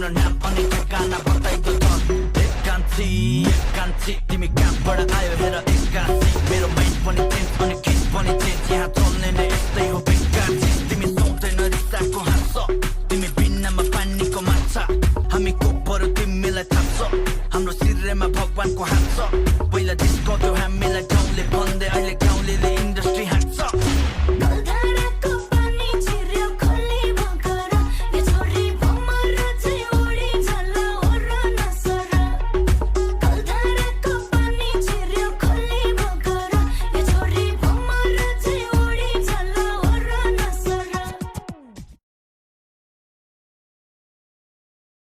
तिम्रो नाम अनि ठेगाना बताइदो त एकान्ती तिमी कहाँबाट आयो हेर एक्कासी मेरो माइन्ड पनि चेन्ज अनि किस पनि चेन्ज यहाँ चल्ने नै यस्तै हो बेकार तिमी सुन्दैन रिसाको हाँस तिमी बिनामा पानीको माछा हामी को पऱ्यो तिमीलाई थाहा छ हाम्रो शिरमा भगवानको